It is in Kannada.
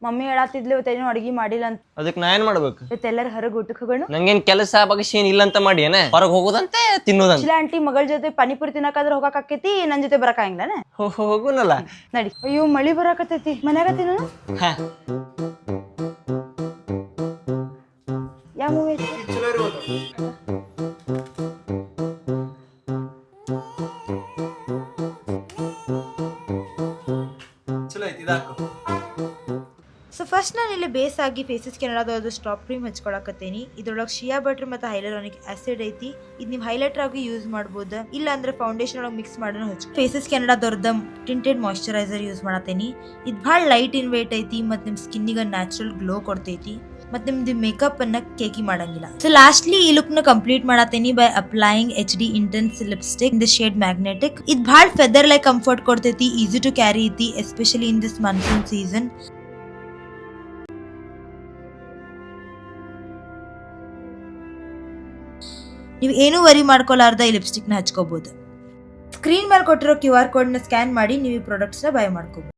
ಮಮ್ಮಿ ಹೇಳತ್ತಿದ್ಲು ಇವತ್ತೇನು ಅಡಿಗೆ ಮಾಡಿಲ್ಲ ಅಂತ. ಅದಕ್ಕೆ ನಾ ಏನ್ ಮಾಡ್ಬೇಕು? ಇವತ್ತೆಲ್ಲರೂ ಹೊರಗೆ ಊಟಕ್ಕೆ ಹೋಗೋಣ. ನಂಗೇನ್ ಕೆಲಸ ಬಗಸಿ ಏನ್ ಇಲ್ಲ ಅಂತ ಮಾಡಿ ಏನ ಹೊರಗೆ ಹೋಗೋದಂತೆ ತಿನ್ನೋದಂತೆ. ಚಿಲ ಆಂಟಿ ಮಗಳ ಜೊತೆ ಪಾನಿಪುರಿ ತಿನ್ನಕಾದ್ರೆ ಹೋಗಕ್ ಆಕೈತಿ, ನನ್ ಜೊತೆ ಬರಕ್ ಆಗಂಗಿಲ್ಲ. ಹೋಗುನಲ್ಲ ನಡಿ. ಅಯ್ಯೋ ಮಳಿ ಬರಾಕತೈತಿ, ಮನ್ಯಾಗ ತಿನ್ನೋಣ. ಯಾವ ಮೂವಿ ಐತಿ? ಸೊ ಫಸ್ಟ್ ನಾನು ಇಲ್ಲಿ ಬೇಸ್ ಆಗಿ ಫೇಸಸ್ ಕೆನಡಾದ ಸ್ಟಾಪ್ ಕ್ರೀಮ್ ಹಚ್ಕೊಳಕತ್ತೀನಿ. ಇದ್ರೊಳಗೆ ಶಿಯಾ ಬಟರ್ ಮತ್ತು ಹೈಲರಾನಿಕ್ ಆಸಿಡ್ ಐತಿ. ಇದು ನೀವು ಹೈಲೈಟರ್ ಆಗಿ ಯೂಸ್ ಮಾಡ್ಬೋದು, ಇಲ್ಲ ಅಂದ್ರೆ ಫೌಂಡೇಶನ್ ಒಳಗೆ ಮಿಕ್ಸ್ ಮಾಡೋಣ ಹಚ್ಚ. ಫೇಸಸ್ ಕೆನಡಾದವ್ರದ ಟಿಂಟೆಡ್ ಮಾಯಿಶ್ಚರೈಸರ್ ಯೂಸ್ ಮಾಡತ್ತೀನಿ. ಇದು ಭಾಳ ಲೈಟ್ ಇನ್ ವೇಟ್ ಐತಿ ಮತ್ತು ನಿಮ್ಮ ಸ್ಕಿನ್ನಿಗೆ ನ್ಯಾಚುರಲ್ ಗ್ಲೋ ಕೊಡ್ತೈತಿ ಮತ್ತೆ ನಿಮ್ದು ಮೇಕಪ್ ಅನ್ನ ಕೇಕಿ ಮಾಡಂಗಿಲ್ಲ. ಸೊ ಲಾಸ್ಟ್ಲಿ ಈ ಲುಕ್ ನ ಕಂಪ್ಲೀಟ್ ಮಾಡತ್ತೀನಿ by applying HD intense lipstick in the shade magnetic. ಇದು ಭಾಳ ಫೆದರ್ ಲೈಕ್ ಕಂಫರ್ಟ್ ಕೊಡ್ತೈತಿ, ಈಸಿ ಟು ಕ್ಯಾರಿ ಐತಿ, especially in this monsoon season. ನೀವು ಏನೂ ವರಿ ಮಾಡ್ಕೊಲಾರ್ದ ಈ ಲಿಪ್ಸ್ಟಿಕ್ ನ ಹಚ್ಕೋಬಹುದು. ಸ್ಕ್ರೀನ್ ಮೇಲೆ ಕೊಟ್ಟಿರೋ QR ಕೋಡ್ ನ ಸ್ಕ್ಯಾನ್ ಮಾಡಿ ನೀವು ಈ ಪ್ರಾಡಕ್ಟ್ಸ್ ನ ಬೈ ಮಾಡ್ಕೋಬಹುದು.